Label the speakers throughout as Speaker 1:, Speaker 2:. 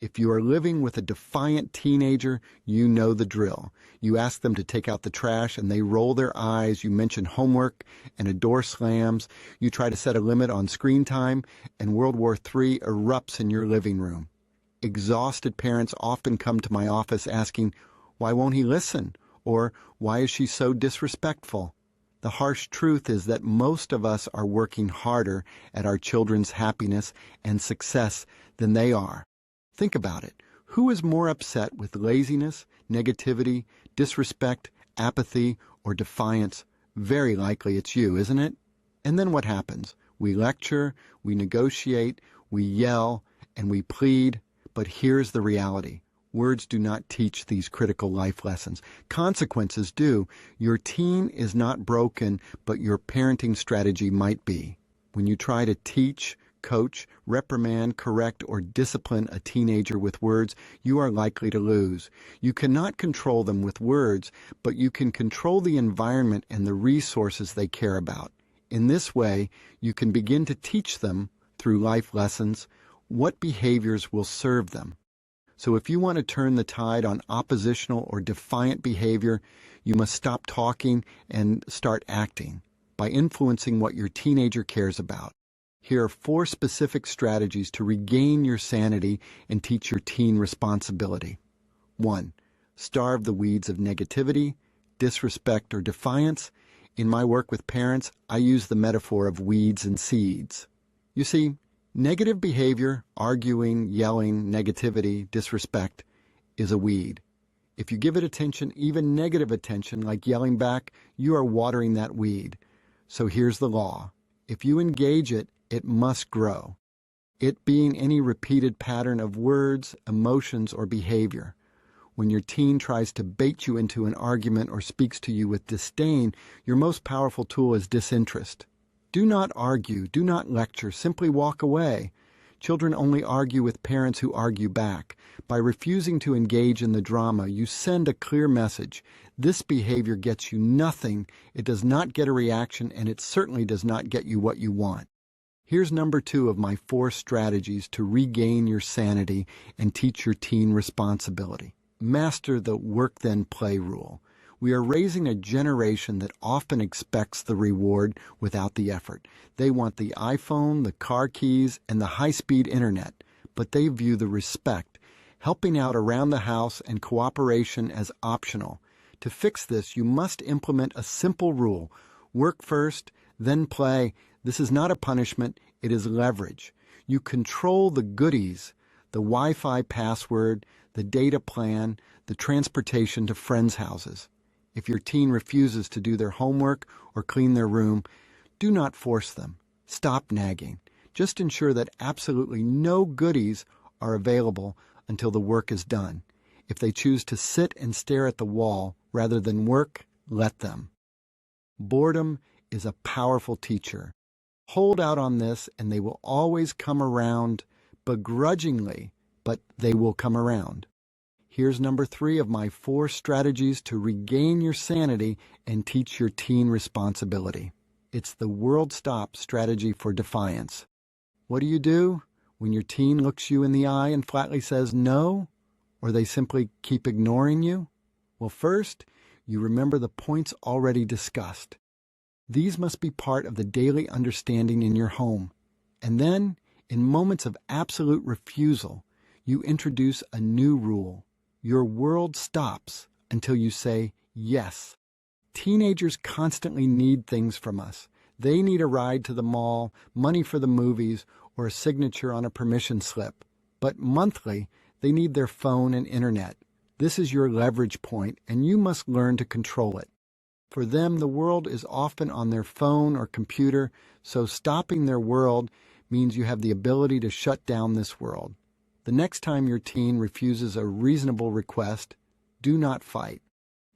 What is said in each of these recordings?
Speaker 1: If you are living with a defiant teenager, you know the drill. You ask them to take out the trash and they roll their eyes. You mention homework and a door slams. You try to set a limit on screen time and World War III erupts in your living room. Exhausted parents often come to my office asking, "Why won't he listen?" Or, "Why is she so disrespectful?" The harsh truth is that most of us are working harder at our children's happiness and success than they are. Think about it. Who is more upset with laziness, negativity, disrespect, apathy, or defiance? Very likely it's you, isn't it? And then what happens? We lecture, we negotiate, we yell, and we plead. But here's the reality. Words do not teach these critical life lessons. Consequences do. Your teen is not broken, but your parenting strategy might be. When you try to teach, coach, reprimand, correct, or discipline a teenager with words, you are likely to lose. You cannot control them with words, but you can control the environment and the resources they care about. In this way, you can begin to teach them, through life lessons, what behaviors will serve them. So if you want to turn the tide on oppositional or defiant behavior, you must stop talking and start acting by influencing what your teenager cares about. Here are 4 specific strategies to regain your sanity and teach your teen responsibility. 1. Starve the weeds of negativity, disrespect, or defiance. In my work with parents, I use the metaphor of weeds and seeds. You see, negative behavior, arguing, yelling, negativity, disrespect, is a weed. If you give it attention, even negative attention, like yelling back, you are watering that weed. So here's the law. If you engage it, it must grow. It being any repeated pattern of words, emotions, or behavior. When your teen tries to bait you into an argument or speaks to you with disdain, your most powerful tool is disinterest. Do not argue, do not lecture, simply walk away. Children only argue with parents who argue back. By refusing to engage in the drama, you send a clear message. This behavior gets you nothing, it does not get a reaction, and it certainly does not get you what you want. Here's number 2 of my 4 strategies to regain your sanity and teach your teen responsibility. Master the work then play rule. We are raising a generation that often expects the reward without the effort. They want the iPhone, the car keys, and the high-speed internet, but they view the respect, helping out around the house, and cooperation as optional. To fix this, you must implement a simple rule. Work first, then play. This is not a punishment, it is leverage. You control the goodies, the Wi-Fi password, the data plan, the transportation to friends' houses. If your teen refuses to do their homework or clean their room, do not force them. Stop nagging. Just ensure that absolutely no goodies are available until the work is done. If they choose to sit and stare at the wall rather than work, let them. Boredom is a powerful teacher. Hold out on this and they will always come around begrudgingly, but they will come around. Here's number 3 of my 4 strategies to regain your sanity and teach your teen responsibility. It's the world stop strategy for defiance. What do you do when your teen looks you in the eye and flatly says no, or they simply keep ignoring you? Well, first, you remember the points already discussed. These must be part of the daily understanding in your home. And then, in moments of absolute refusal, you introduce a new rule. Your world stops until you say yes. Teenagers constantly need things from us. They need a ride to the mall, money for the movies, or a signature on a permission slip. But monthly, they need their phone and internet. This is your leverage point, and you must learn to control it. For them, the world is often on their phone or computer, so stopping their world means you have the ability to shut down this world. The next time your teen refuses a reasonable request, do not fight.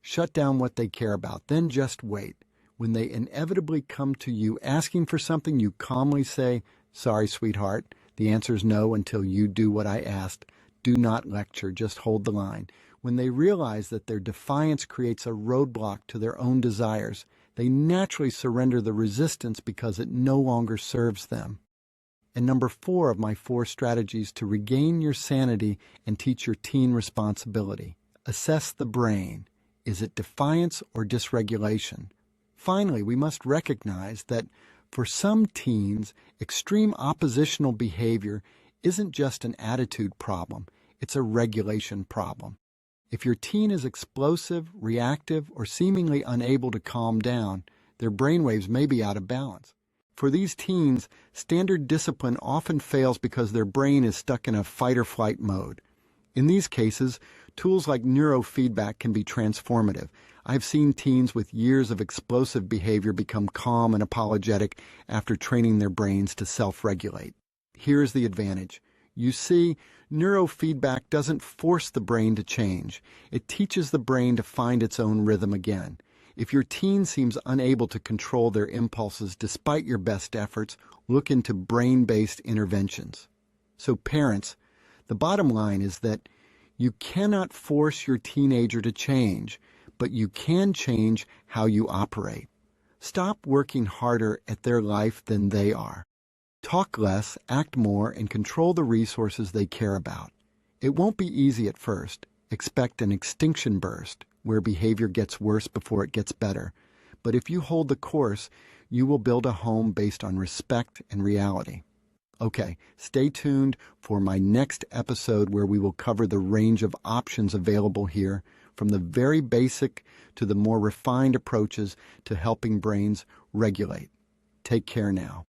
Speaker 1: Shut down what they care about, then just wait. When they inevitably come to you asking for something, you calmly say, "Sorry, sweetheart, the answer is no until you do what I asked." Do not lecture, just hold the line. When they realize that their defiance creates a roadblock to their own desires, they naturally surrender the resistance because it no longer serves them. and number 4 of my 4 strategies to regain your sanity and teach your teen responsibility. Assess the brain. Is it defiance or dysregulation? Finally, we must recognize that for some teens, extreme oppositional behavior isn't just an attitude problem, it's a regulation problem. If your teen is explosive, reactive, or seemingly unable to calm down, their brainwaves may be out of balance. For these teens, standard discipline often fails because their brain is stuck in a fight-or-flight mode. In these cases, tools like neurofeedback can be transformative. I've seen teens with years of explosive behavior become calm and apologetic after training their brains to self-regulate. Here's the advantage. You see, neurofeedback doesn't force the brain to change. It teaches the brain to find its own rhythm again. If your teen seems unable to control their impulses despite your best efforts, look into brain-based interventions. So parents, the bottom line is that you cannot force your teenager to change, but you can change how you operate. Stop working harder at their life than they are. Talk less, act more, and control the resources they care about. It won't be easy at first. Expect an extinction burst, where behavior gets worse before it gets better. But if you hold the course, you will build a home based on respect and reality. Okay, stay tuned for my next episode where we will cover the range of options available here, from the very basic to the more refined approaches to helping brains regulate. Take care now.